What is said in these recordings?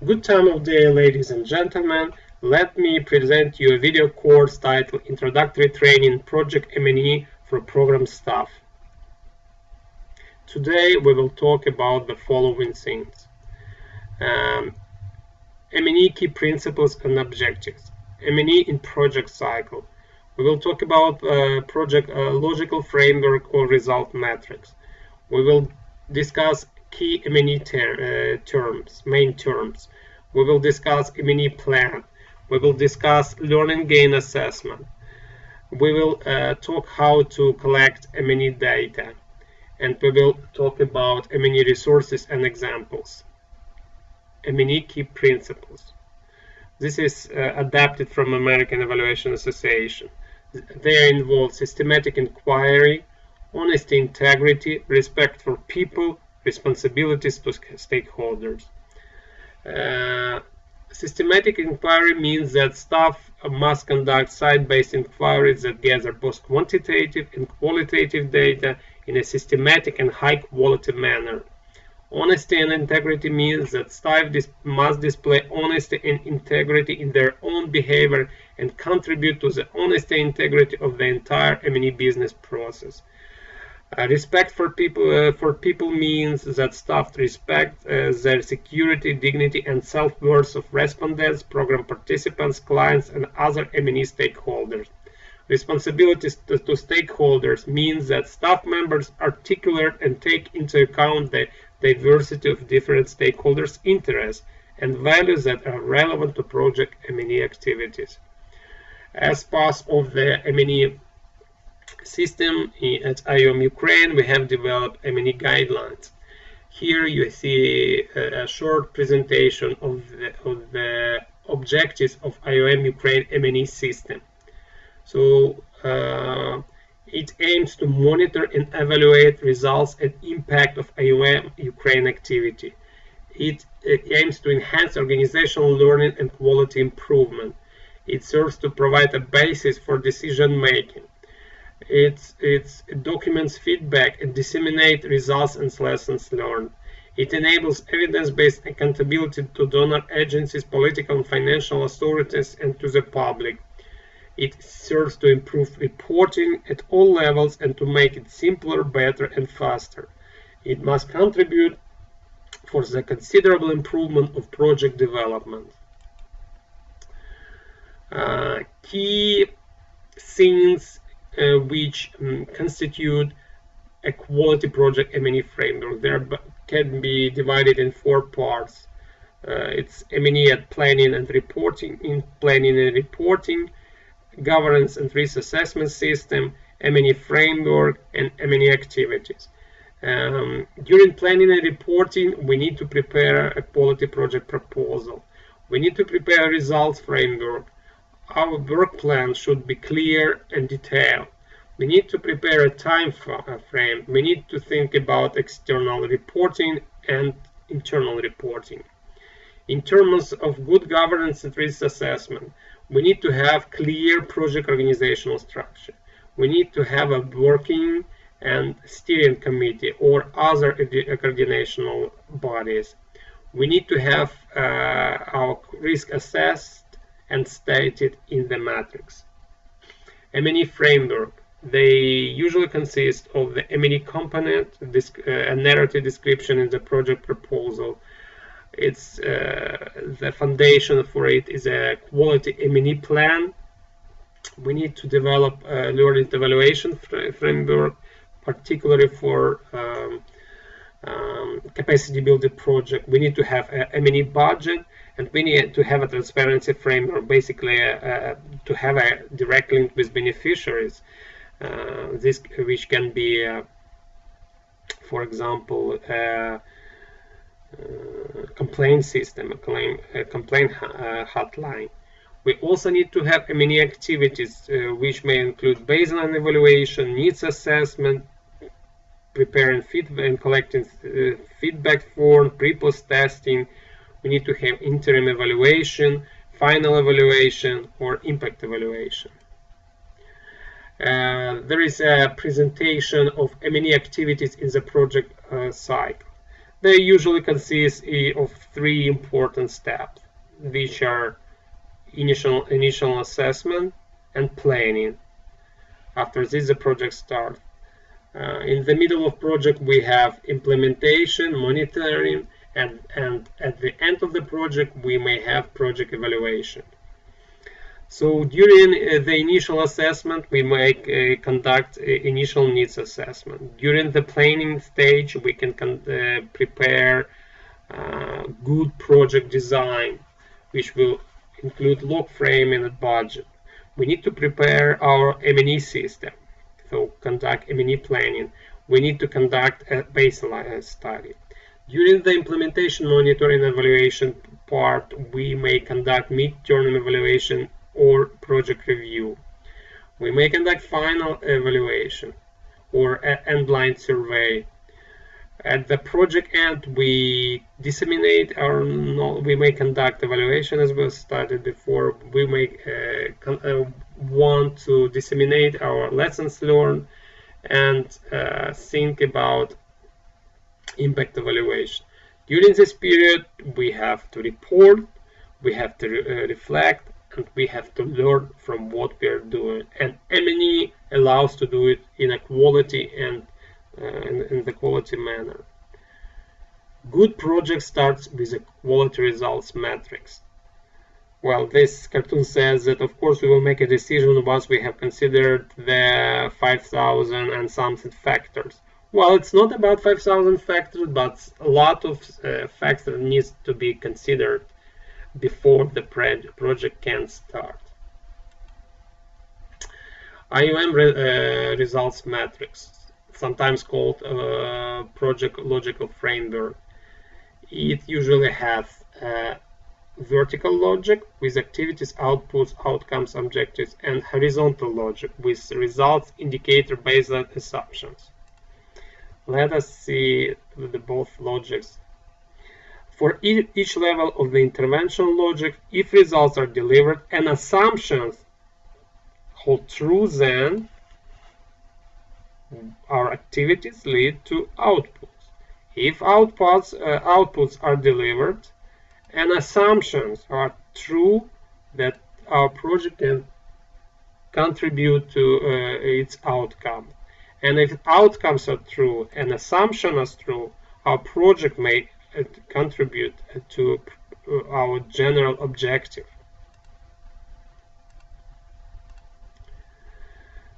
Good time of day, ladies and gentlemen. Let me present you a video course titled Introductory Training Project M&E for Program Staff. Today we will talk about the following things. M&E key principles and objectives. M&E in project cycle. We will talk about project logical framework or result metrics. We will discuss key M&E terms, main terms. We will discuss M&E plan. We will discuss learning gain assessment. We will talk how to collect M&E data. And we will talk about M&E resources and examples. M&E key principles. This is adapted from American Evaluation Association. They involve systematic inquiry, honesty, integrity, respect for people, responsibilities to stakeholders. Systematic inquiry means that staff must conduct site-based inquiries that gather both quantitative and qualitative data in a systematic and high-quality manner. Honesty and integrity means that staff must display honesty and integrity in their own behavior and contribute to the honesty and integrity of the entire M&E business process. Respect for people means that staff respect their security, dignity, and self-worth of respondents, program participants, clients, and other M&E stakeholders. Responsibilities to stakeholders means that staff members articulate and take into account the diversity of different stakeholders' interests and values that are relevant to project M&E activities. As part of the M&E system at IOM Ukraine, we have developed M&E guidelines. Here you see a short presentation of the objectives of IOM Ukraine M&E system. So it aims to monitor and evaluate results and impact of IOM Ukraine activity. It aims to enhance organizational learning and quality improvement. It serves to provide a basis for decision making. It documents feedback and disseminates results and lessons learned. It enables evidence-based accountability to donor agencies, political and financial authorities, and to the public. It serves to improve reporting at all levels and to make it simpler, better, and faster. It must contribute for the considerable improvement of project development. Key things which constitute a quality project M&E framework. There can be divided in 4 parts. It's M&E at planning and reporting, in planning and reporting, governance and risk assessment system, M&E framework, and M&E activities. During planning and reporting, we need to prepare a quality project proposal. We need to prepare a results framework. Our work plan should be clear and detailed. We need to prepare a time frame. We need to think about external reporting and internal reporting. In terms of good governance and risk assessment, we need to have clear project organizational structure. We need to have a working and steering committee or other coordinational bodies. We need to have our risk assessed and stated in the matrix. M&E framework. They usually consist of the M&E component, a narrative description in the project proposal. It's the foundation for it is a quality M&E plan. We need to develop a learning evaluation framework, particularly for capacity building project. We need to have an M&E budget, and we need to have a transparency framework, basically to have a direct link with beneficiaries. Which can be, for example, complaint system, a complaint hotline. We also need to have M&E activities, which may include baseline evaluation, needs assessment, preparing feedback and collecting feedback form, pre-post testing. We need to have interim evaluation, final evaluation, or impact evaluation. There is a presentation of M&E activities in the project cycle. They usually consist of three important steps, which are initial assessment and planning. After this, the project starts. In the middle of project, we have implementation, monitoring, and at the end of the project, we may have project evaluation. So during the initial assessment, we may conduct initial needs assessment. During the planning stage, we can prepare good project design, which will include log framing and budget. We need to prepare our M&E system, so conduct M&E planning. We need to conduct a baseline study. During the implementation, monitoring, and evaluation part, we may conduct mid-term evaluation or project review. We may conduct final evaluation or an end-line survey. At the project end, we disseminate our knowledge. We may conduct evaluation, as we studied before. We may want to disseminate our lessons learned and think about impact evaluation. During this period, we have to report, we have to reflect, and we have to learn from what we are doing. And M&E allows to do it in a quality and in the quality manner. Good project starts with a quality results matrix. Well, this cartoon says that of course we will make a decision once we have considered the 5,000 and something factors. Well, it's not about 5,000 factors, but a lot of factors needs to be considered before the project can start. IOM results matrix, sometimes called project logical framework. It usually has vertical logic with activities, outputs, outcomes, objectives, and horizontal logic with results, indicator based on assumptions. Let us see the both logics. For each level of the intervention logic, if results are delivered and assumptions hold true, then our activities lead to outputs. If outputs are delivered and assumptions are true, that our project can contribute to its outcome. And if outcomes are true and assumptions are true, our project may contribute to our general objective.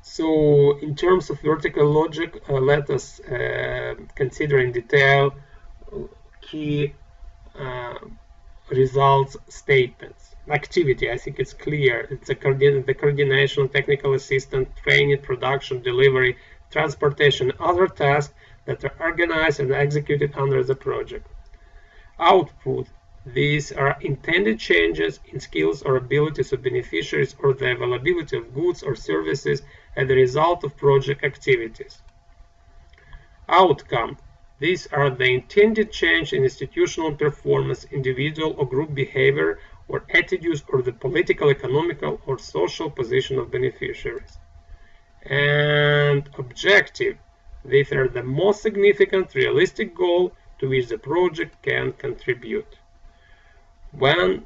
So in terms of vertical logic, let us consider in detail key results statements. Activity, I think it's clear. It's the coordination, technical assistance, training, production, delivery, transportation, other tasks that are organized and executed under the project. Output, these are intended changes in skills or abilities of beneficiaries or the availability of goods or services as a result of project activities. Outcome, these are the intended change in institutional performance, individual or group behavior or attitudes or the political, economical, or social position of beneficiaries. And objective, these are the most significant realistic goal to which the project can contribute. When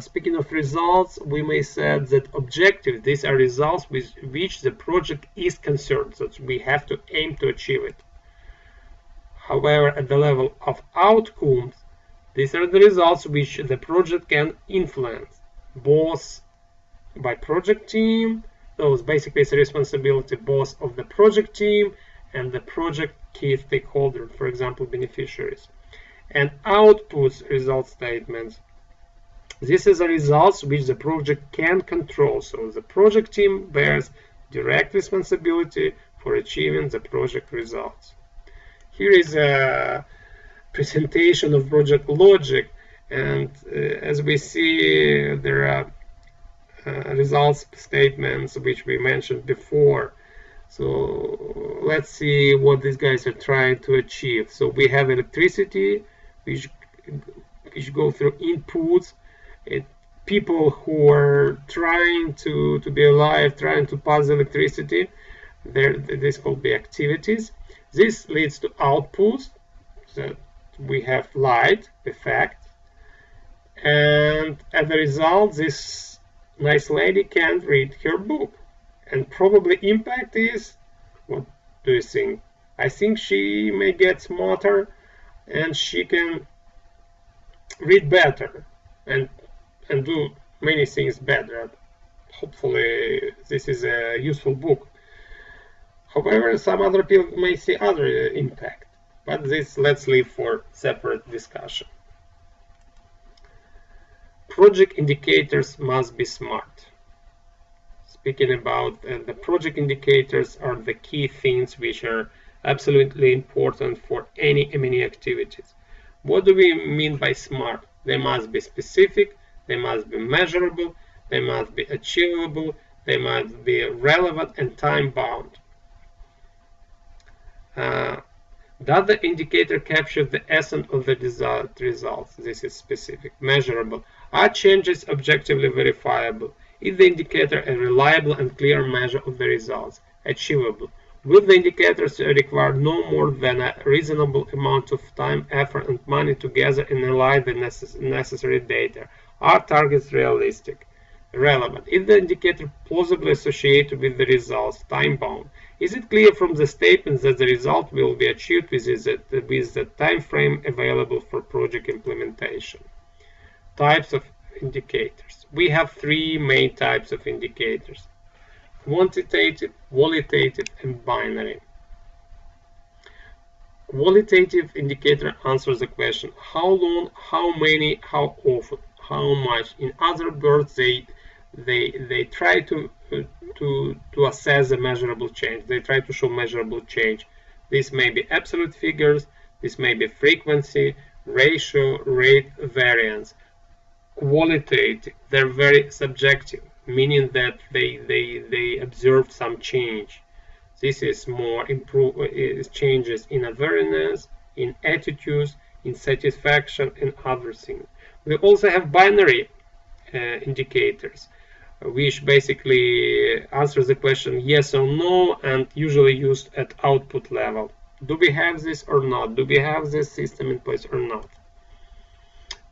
speaking of results, we may say that objective, these are results with which the project is concerned, so we have to aim to achieve it. However, at the level of outcomes, these are the results which the project can influence, both by project team, those basically it's a responsibility both of the project team and the project key stakeholder, for example, beneficiaries. And outputs result statements. This is the results which the project can control, so the project team bears direct responsibility for achieving the project results. Here is a presentation of project logic, and as we see, there are results statements which we mentioned before. So let's see what these guys are trying to achieve. So we have electricity, which go through inputs. People who are trying to be alive, trying to pass electricity, this could be activities. This leads to outputs that we have light effect, and as a result, this nice lady can't read her book. And probably impact is, what do you think? I think she may get smarter and she can read better and do many things better. Hopefully this is a useful book. However, some other people may see other impact, but this let's leave for separate discussion. Project indicators must be smart. Speaking about the project indicators are the key things which are absolutely important for any M&E activities. What do we mean by smart? They must be specific, they must be measurable, they must be achievable, they must be relevant and time-bound. Does the indicator capture the essence of the desired results? This is specific. Measurable. Are changes objectively verifiable? Is the indicator a reliable and clear measure of the results? Achievable. Will the indicators require no more than a reasonable amount of time, effort, and money to gather and analyze the necessary data? Are targets realistic? Relevant. Is the indicator plausibly associated with the results? Time-bound. Is it clear from the statement that the result will be achieved with the time frame available for project implementation? Types of indicators. We have three main types of indicators: quantitative, qualitative, and binary. Qualitative indicator answers the question how long, how many, how often, how much. In other words, they try to assess a measurable change. They try to show measurable change. This may be absolute figures, this may be frequency, ratio, rate, variance. Qualitative, they're very subjective, meaning that they observe some change. This is more changes in awareness, in attitudes, in satisfaction, and other things. We also have binary indicators, which basically answers the question yes or no, and usually used at output level. Do we have this or not? Do we have this system in place or not?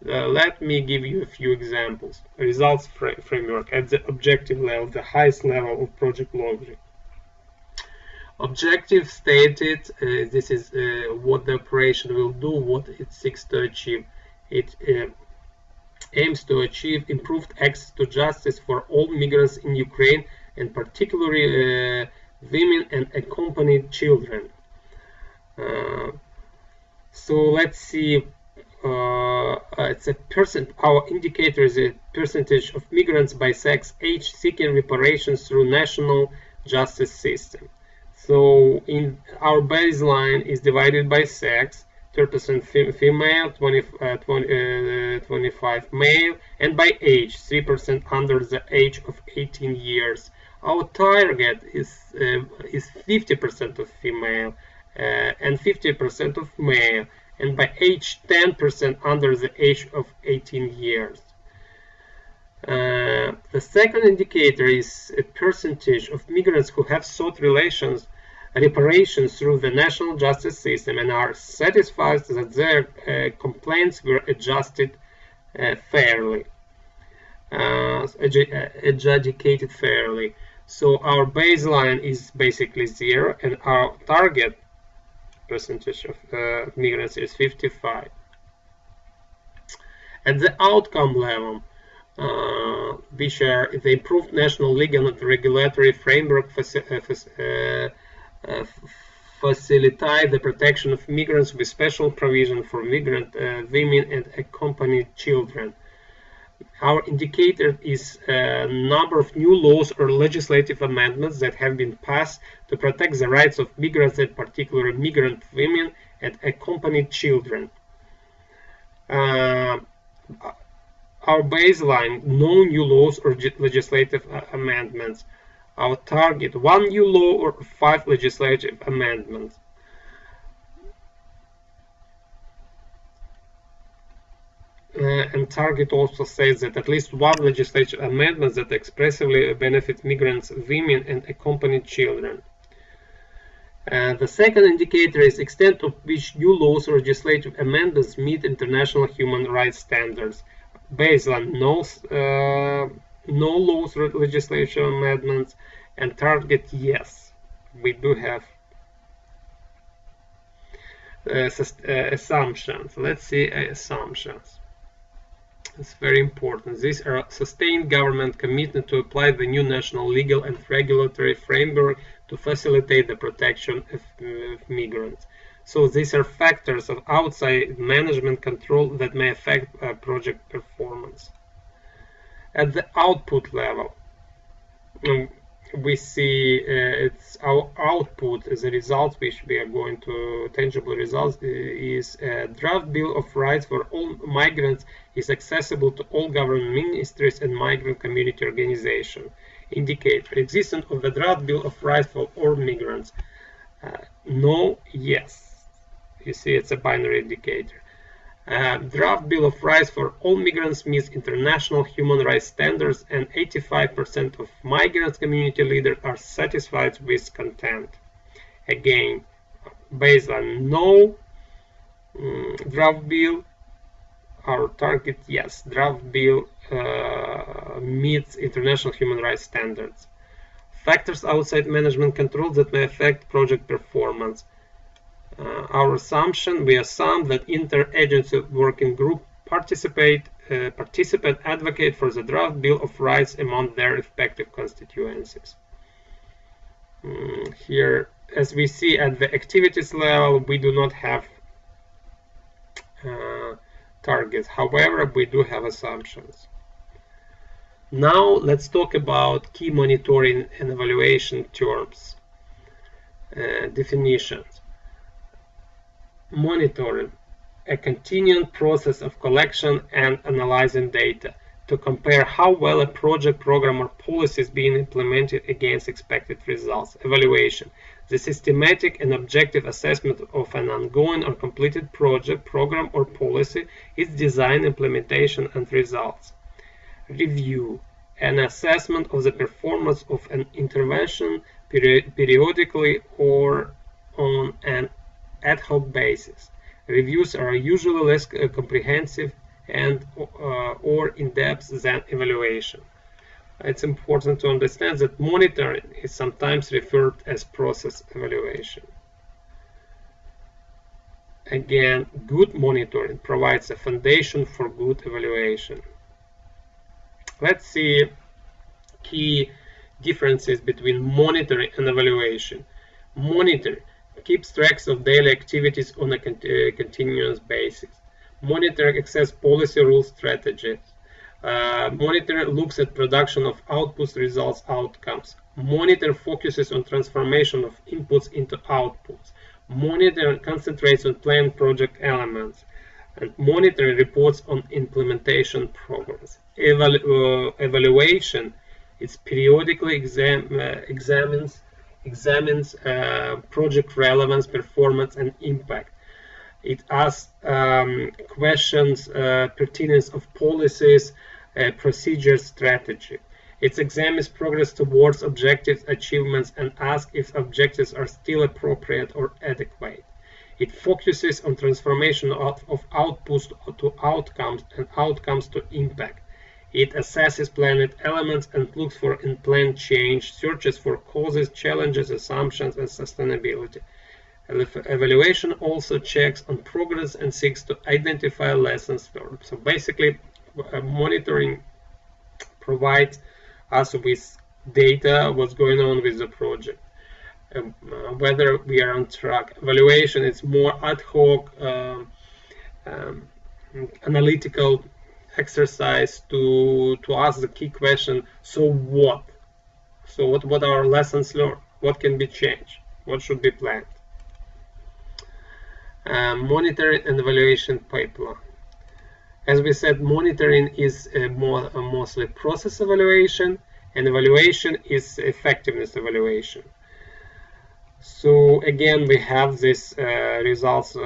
Let me give you a few examples. Results framework at the objective level, the highest level of project logic. Objective stated, this is what the operation will do, what it seeks to achieve. It aims to achieve improved access to justice for all migrants in Ukraine, and particularly women and accompanied children. So let's see. It's a our indicator is a percentage of migrants by sex, age, seeking reparations through national justice system. So in our baseline is divided by sex, 30% female, 25 male, and by age, 3% under the age of 18 years. Our target is 50% of female and 50% of male, and by age 10% under the age of 18 years. The second indicator is a percentage of migrants who have sought reparations through the national justice system and are satisfied that their complaints were adjudicated fairly. So our baseline is basically 0, and our target percentage of migrants is 55. At the outcome level, which are the improved national legal and regulatory framework facilitate the protection of migrants with special provision for migrant women and accompanied children. Our indicator is a number of new laws or legislative amendments that have been passed to protect the rights of migrants, in particular migrant women and accompanied children. Our baseline, no new laws or legislative amendments. Our target, 1 new law or 5 legislative amendments. And target also says that at least 1 legislative amendment that expressively benefits migrants, women, and accompanied children. The second indicator is extent of which new laws or legislative amendments meet international human rights standards. Baseline, no laws or legislative amendments, and target, yes. We do have assumptions. Let's see assumptions. It's very important. These are sustained government commitment to apply the new national legal and regulatory framework to facilitate the protection of migrants. So these are factors of outside management control that may affect project performance. At the output level, we see it's our output, the results which we are going to, tangible results, is a draft bill of rights for all migrants is accessible to all government ministries and migrant community organizations. Indicate existence of the draft bill of rights for all migrants. No, yes. You see, it's a binary indicator. Draft bill of rights for all migrants meets international human rights standards, and 85% of migrants community leaders are satisfied with content. Again, based on no draft bill, our target, yes, draft bill meets international human rights standards. Factors outside management control that may affect project performance. Our assumption, we assume that inter-agency working group participant advocate for the draft bill of rights among their respective constituencies. Here, as we see at the activities level, we do not have targets. However, we do have assumptions. Now let's talk about key monitoring and evaluation terms, definitions. Monitoring, a continuing process of collection and analyzing data to compare how well a project, program, or policy is being implemented against expected results. Evaluation, the systematic and objective assessment of an ongoing or completed project, program, or policy, its design, implementation, and results. Review, an assessment of the performance of an intervention periodically or on an ad hoc basis. Reviews are usually less comprehensive and or in-depth than evaluation. It's important to understand that monitoring is sometimes referred as process evaluation. Again, good monitoring provides a foundation for good evaluation. Let's see key differences between monitoring and evaluation. Monitoring keeps tracks of daily activities on a continuous basis. Monitoring access policy, rules, strategies. Monitor looks at production of outputs, results, outcomes. Monitor focuses on transformation of inputs into outputs. Monitor concentrates on planned project elements. And monitor reports on implementation progress. Evaluation is periodically examines project relevance, performance, and impact. It asks questions pertinence of policies, procedures, strategy. It examines progress towards objectives, achievements, and asks if objectives are still appropriate or adequate. It focuses on transformation of outputs to outcomes and outcomes to impact. It assesses planned elements and looks for unplanned change, searches for causes, challenges, assumptions, and sustainability. Evaluation also checks on progress and seeks to identify lessons learned. So basically, monitoring provides us with data, what's going on with the project, whether we are on track. Evaluation is more ad hoc, analytical exercise to ask the key question, so what? So what are our lessons learned? What can be changed? What should be planned? Monitoring and evaluation pipeline. As we said, monitoring is mostly process evaluation, and evaluation is effectiveness evaluation. So again, we have this results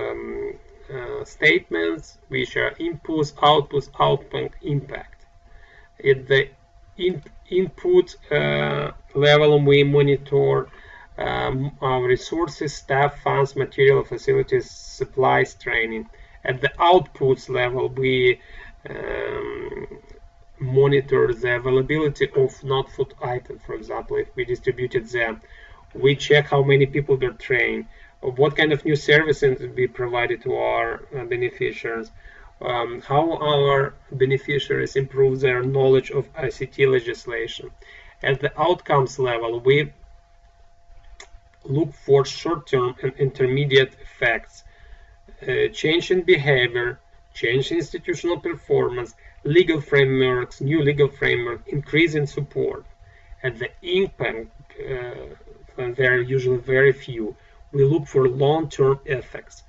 statements, which are inputs, outputs, output, impact. At the input level, we monitor our resources, staff, funds, material, facilities, supplies, training. At the outputs level, we monitor the availability of not-food items. For example, if we distributed them, we check how many people were trained, what kind of new services we provided to our beneficiaries, how our beneficiaries improve their knowledge of ICT legislation. At the outcomes level, we look for short-term and intermediate effects, change in behavior, change in institutional performance, legal frameworks, new legal framework, increase in support. At the impact, there are usually very few. We look for long-term effects.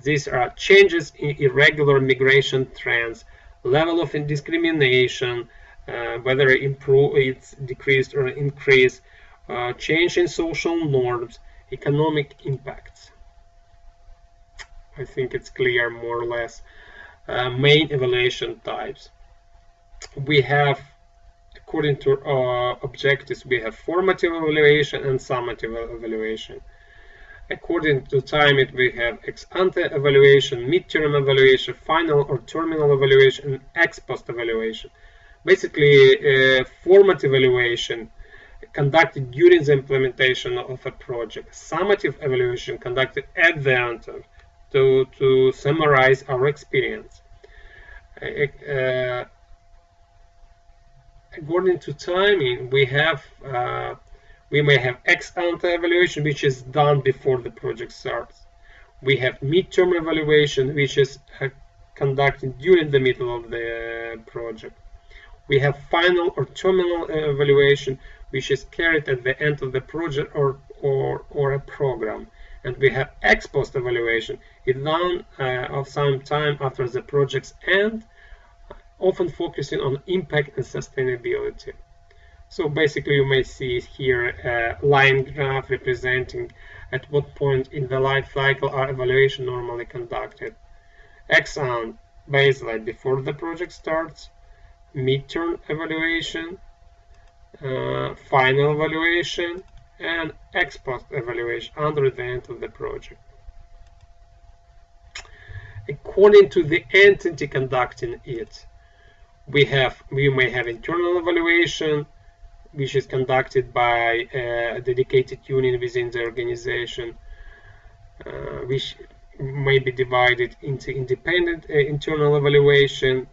These are changes in irregular migration trends, level of discrimination, whether it's decreased or increased, change in social norms, economic impacts. I think it's clear more or less. Main evaluation types. We have, according to our objectives, we have formative evaluation and summative evaluation. According to time, we have ex-ante evaluation, midterm evaluation, final or terminal evaluation, and ex-post evaluation. Basically, formative evaluation conducted during the implementation of a project. Summative evaluation conducted at the end to summarize our experience. According to timing, we may have ex-ante evaluation, which is done before the project starts. We have midterm evaluation, which is conducted during the middle of the project. We have final or terminal evaluation, which is carried at the end of the project or a program. And we have ex-post evaluation. It's done of some time after the project's end, often focusing on impact and sustainability. So basically, you may see here a line graph representing at what point in the life cycle our evaluation normally conducted. Ex-ante, baseline before the project starts, midterm evaluation, final evaluation, and ex-post evaluation under the end of the project. According to the entity conducting it, we may have internal evaluation, which is conducted by a dedicated unit within the organization, which may be divided into independent internal evaluation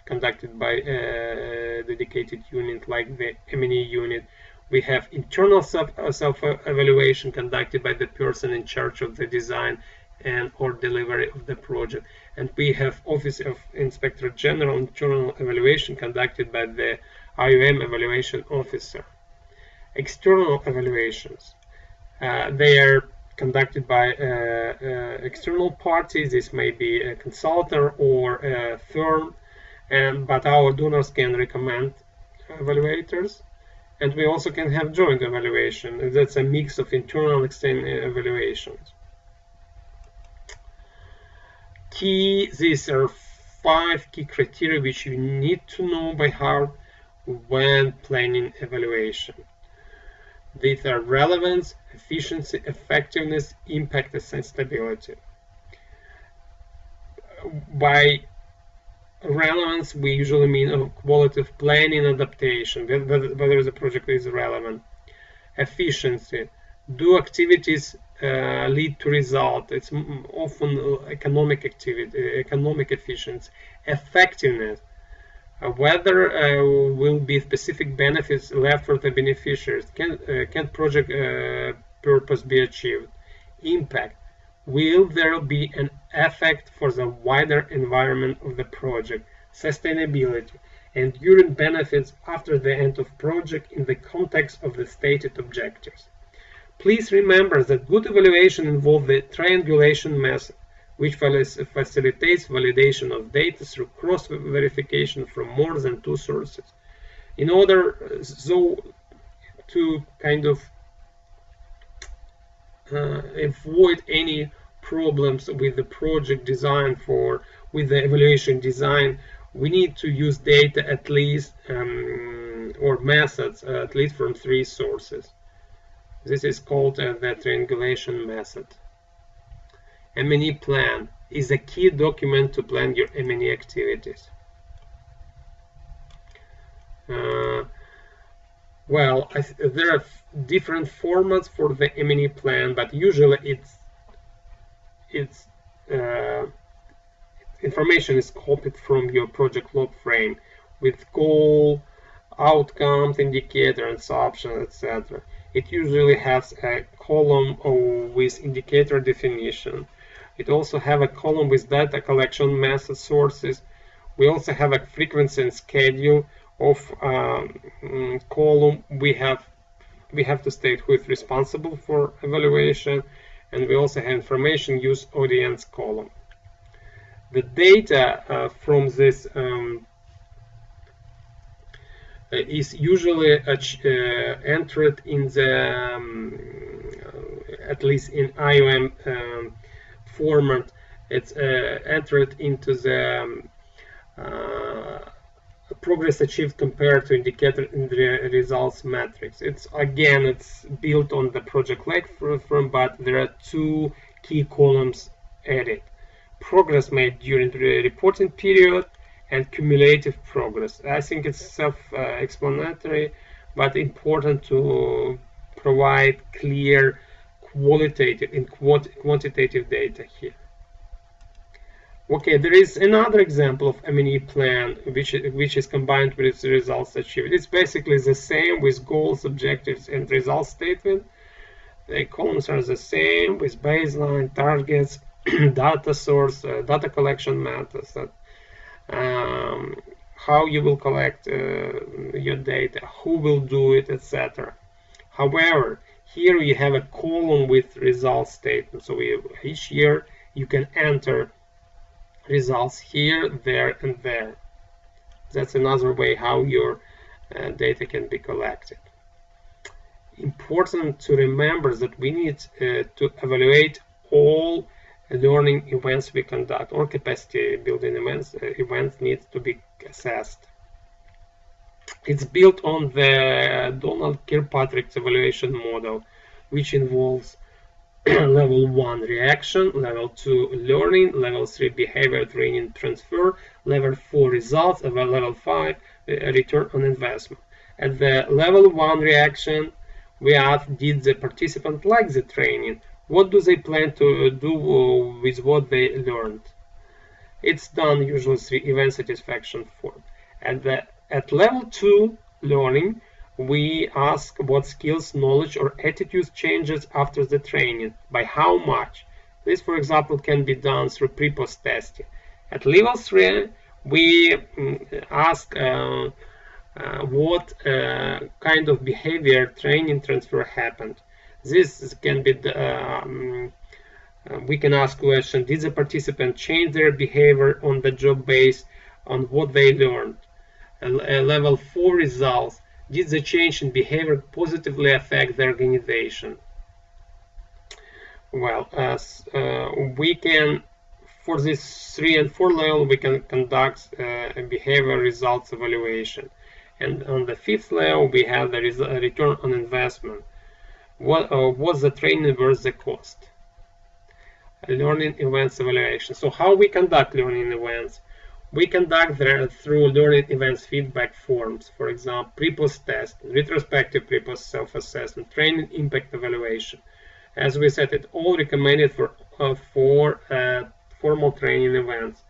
conducted by a dedicated unit like the M&E unit. We have internal self-evaluation conducted by the person in charge of the design and or delivery of the project. And we have Office of Inspector General internal evaluation conducted by the IOM evaluation officer. External evaluations, they are conducted by external parties. This may be a consultant or a firm, but our donors can recommend evaluators. And we also can have joint evaluation. That's a mix of internal and external evaluations. These are 5 key criteria which you need to know by heart when planning evaluation. These are relevance, efficiency, effectiveness, impact, and sustainability. By relevance, we usually mean quality of planning adaptation, whether the project is relevant. Efficiency, do activities lead to result? It's often economic activity, economic efficiency. Effectiveness, whether will be specific benefits left for the beneficiaries, can project purpose be achieved? Impact, will there be an effect for the wider environment of the project? Sustainability, enduring benefits after the end of project in the context of the stated objectives. Please remember that good evaluation involves the triangulation method, which facilitates validation of data through cross-verification from more than 2 sources. In order to kind of avoid any problems with the project design with the evaluation design, we need to use data at least or methods at least from 3 sources. This is called the triangulation method. M&E plan is a key document to plan your M&E activities. Well, there are different formats for the M&E plan, but usually it's information is copied from your project log frame with goal, outcomes, indicator, and options, etc. It usually has a column with indicator definition. It also have a column with data collection method sources. We also have a frequency and schedule of column. We have to state who is responsible for evaluation, and we also have information use audience column. The data from this is usually entered in the at least in IOM format. It's entered into the progress achieved compared to indicator in the results matrix. It's built on the project log frame, but there are two key columns added: progress made during the reporting period and cumulative progress. I think it's self-explanatory, but important to provide clear qualitative and quantitative data here. Okay, there is another example of M&E plan which is combined with the results achieved. It's basically the same with goals, objectives, and results statement. The columns are the same with baseline, targets, data source, data collection methods, how you will collect your data, who will do it, etc. However, here you have a column with results statement. So each year you can enter results here, there, and there. That's another way how your data can be collected. Important to remember that we need to evaluate all learning events we conduct, or capacity building events need to be assessed. It's built on the Donald Kirkpatrick's evaluation model, which involves level 1 reaction, level 2 learning, level 3 behavior training transfer, level 4 results, and level 5 return on investment. At the level 1 reaction, we ask, did the participant like the training? What do they plan to do with what they learned? It's done usually through event satisfaction form. At level 2 learning, we ask what skills, knowledge, or attitudes changes after the training, by how much. This, for example, can be done through pre-post testing. At level 3, we ask what kind of behavior training transfer happened. This can be we can ask question: did the participant change their behavior on the job based on what they learned? Level 4 results: did the change in behavior positively affect the organization? Well, we can, for this 3 and 4 level, we can conduct a behavior results evaluation. And on the 5th level, we have the return on investment. Was the training worth the cost? Learning events evaluation. So how we conduct learning events? We conduct through learning events feedback forms, for example, pre-post test, retrospective pre-post self-assessment, training impact evaluation. As we said, it all recommended for formal training events.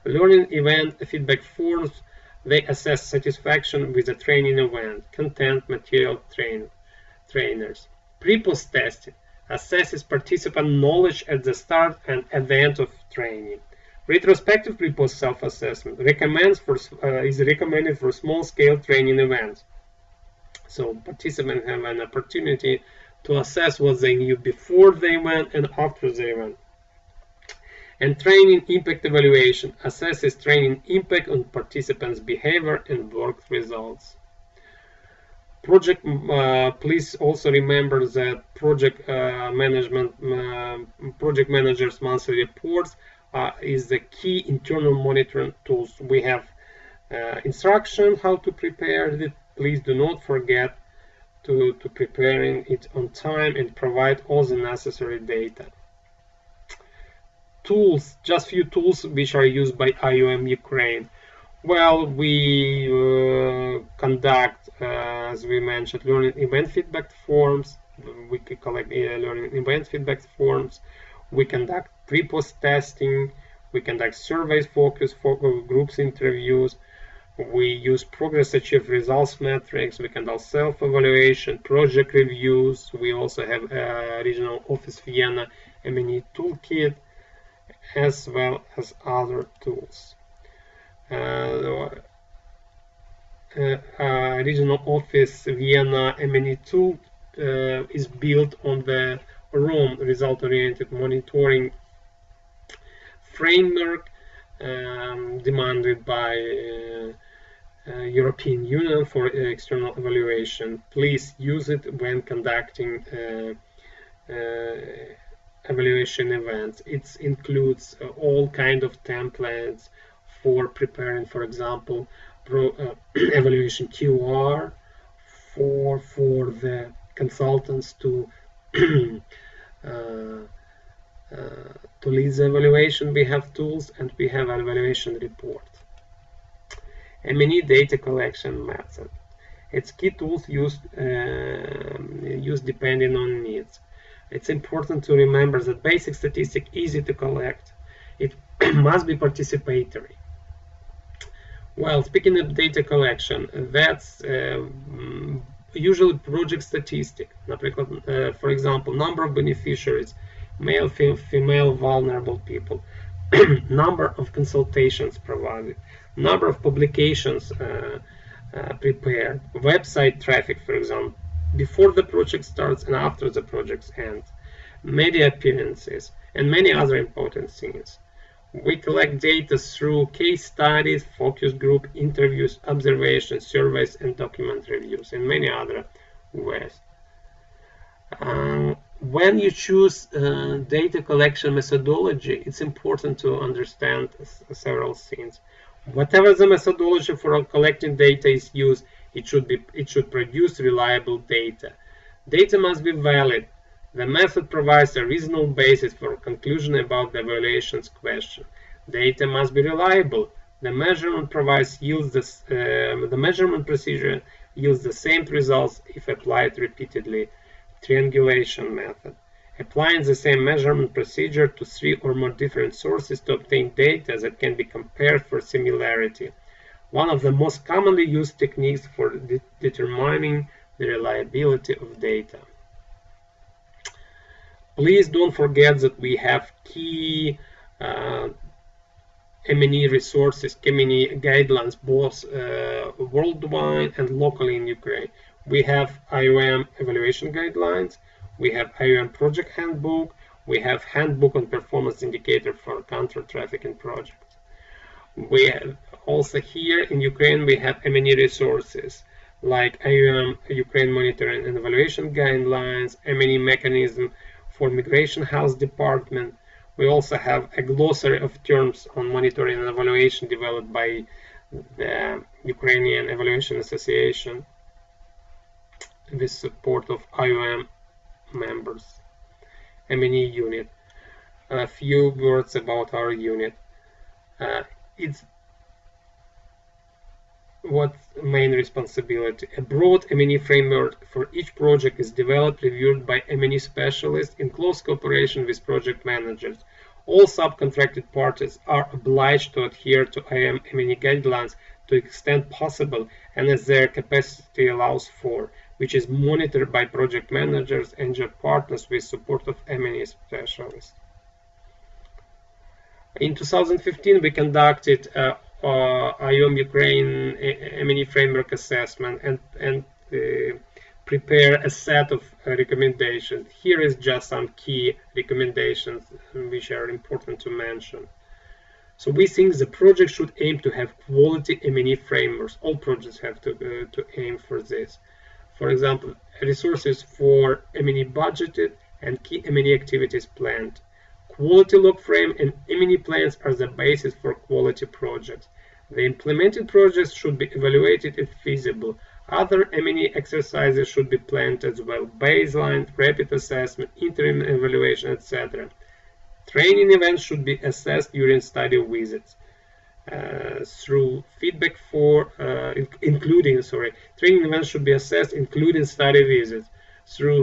Learning event feedback forms, they assess satisfaction with the training event, content, material, trainers. Pre-post testing assesses participant knowledge at the start and at the end of training. Retrospective pre-post self-assessment is recommended for small-scale training events. So participants have an opportunity to assess what they knew before the event and after the event. And training impact evaluation assesses training impact on participants' behavior and work results. Please also remember that project managers' monthly reports is the key internal monitoring tools. We have instruction how to prepare it. Please do not forget to preparing it on time and provide all the necessary data. Tools, just few tools which are used by IOM Ukraine. Well, we conduct, as we mentioned, learning event feedback forms. We can collect learning event feedback forms. We conduct pre-post testing. We conduct surveys, focus groups interviews. We use progress achieved results metrics. We conduct self-evaluation, project reviews. We also have Regional Office Vienna M&E Toolkit, as well as other tools. Regional Office Vienna M&E tool is built on the ROM, result-oriented monitoring framework demanded by European Union for external evaluation. Please use it when conducting evaluation events. It includes all kinds of templates for preparing, for example, evaluation QR for the consultants to lead the evaluation. We have tools and we have an evaluation report. M&E data collection method. Its key tools used depending on needs. It's important to remember that basic statistics easy to collect. It must be participatory. Well, speaking of data collection, that's usually project statistic. For example, number of beneficiaries, male, female, vulnerable people, number of consultations provided, number of publications prepared, website traffic, for example, before the project starts and after the project ends, media appearances, and many other important things. We collect data through case studies, focus group interviews, observations, surveys, and document reviews, and many other ways. When you choose data collection methodology, it's important to understand several things. Whatever the methodology for collecting data is used, it should produce reliable data. Data must be valid. The method provides a reasonable basis for a conclusion about the evaluation's question. Data must be reliable. The measurement the measurement procedure yields the same results if applied repeatedly. Triangulation method. Applying the same measurement procedure to 3 or more different sources to obtain data that can be compared for similarity. One of the most commonly used techniques for determining the reliability of data. Please don't forget that we have key M&E resources, M&E guidelines, both worldwide and locally in Ukraine. We have IOM evaluation guidelines, we have IOM project handbook, we have handbook on performance indicator for counter trafficking projects. We have also here in Ukraine we have M&E resources like IOM Ukraine monitoring and evaluation guidelines, M&E mechanism for Migration House Department. We also have a glossary of terms on monitoring and evaluation developed by the Ukrainian Evaluation Association with support of IOM members. M&E unit. A few words about our unit. It's what main responsibility? A broad M&E framework for each project is developed, reviewed by M&E specialists in close cooperation with project managers. All subcontracted parties are obliged to adhere to IOM M&E guidelines to the extent possible and as their capacity allows for, which is monitored by project managers and job partners with support of M&E specialists. In 2015, we conducted IOM Ukraine M&E framework assessment and prepare a set of recommendations. Here is just some key recommendations which are important to mention. So we think the project should aim to have quality M&E frameworks. All projects have to aim for this. For example, resources for M&E budgeted and key M&E activities planned. Quality log frame and M&E plans are the basis for quality projects. The implemented projects should be evaluated if feasible. Other M&E exercises should be planned as well: baseline, rapid assessment, interim evaluation, etc. Training events should be assessed during study visits. Through feedback training events should be assessed including study visits through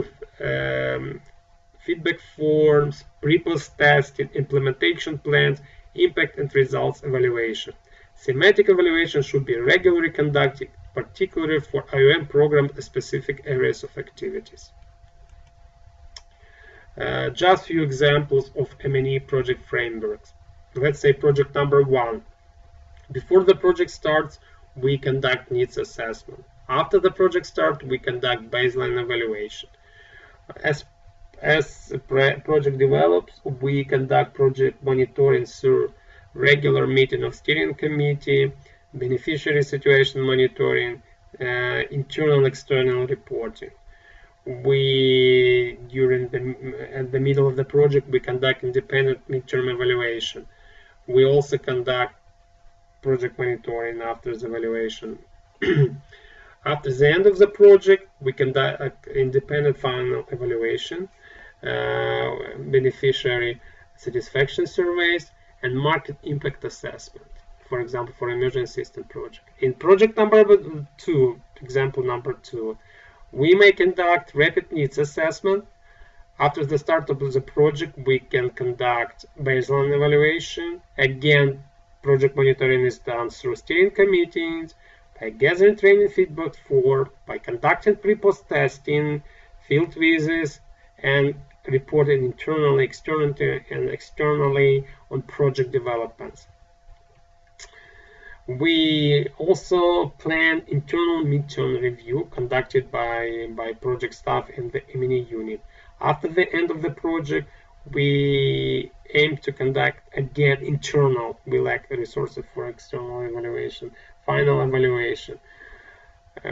feedback forms, pre-post testing, implementation plans, impact and results evaluation. Thematic evaluation should be regularly conducted, particularly for IOM program specific areas of activities. Just few examples of M&E project frameworks. Let's say project number 1. Before the project starts, we conduct needs assessment. After the project starts, we conduct baseline evaluation. As the project develops, we conduct project monitoring through regular meeting of steering committee, beneficiary situation monitoring, internal and external reporting. At the middle of the project, we conduct independent midterm evaluation. We also conduct project monitoring after the evaluation. After the end of the project, we conduct independent final evaluation, beneficiary satisfaction surveys, and market impact assessment, for example, for emergency system project. In project number 2, example number 2, we may conduct rapid needs assessment. After the start of the project, we can conduct baseline evaluation. Again, project monitoring is done through steering committees, by gathering training feedback by conducting pre-post testing, field visits, and reporting internally, externally on project developments. We also plan internal midterm review conducted by project staff in the M&E unit. After the end of the project, we aim to conduct again internal. We lack the resources for external evaluation, final evaluation,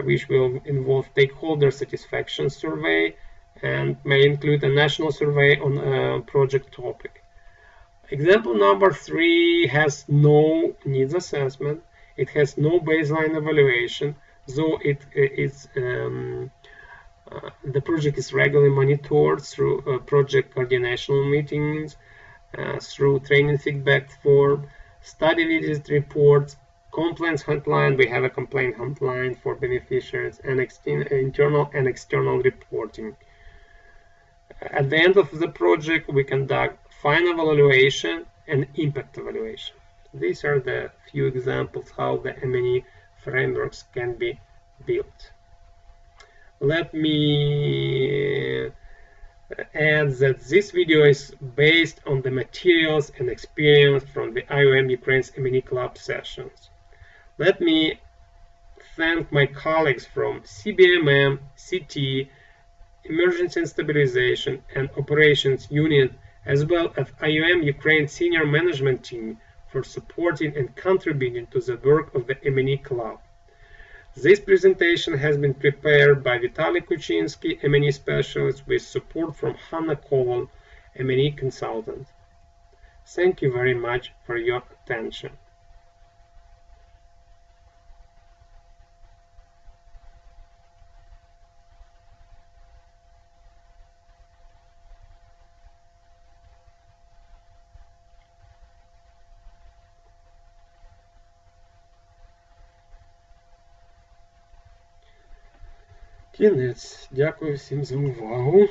which will involve stakeholder satisfaction survey and may include a national survey on a project topic. Example number 3 has no needs assessment. It has no baseline evaluation, though the project is regularly monitored through project coordination meetings, through training feedback form, study visit reports, complaints hotline. We have a complaint hotline for beneficiaries, and internal and external reporting. At the end of the project, we conduct final evaluation and impact evaluation. These are the few examples how the M&E frameworks can be built. Let me add that this video is based on the materials and experience from the IOM Ukraine's M&E Club sessions. Let me thank my colleagues from CBMM, CT, Emergency and Stabilization, and Operations Unit, as well as IOM Ukraine Senior Management Team for supporting and contributing to the work of the M&E Club. This presentation has been prepared by Vitaly Kuchinsky, M&E Specialist, with support from Hanna Koval, M&E Consultant. Thank you very much for your attention. Кінець. Дякую всім за увагу.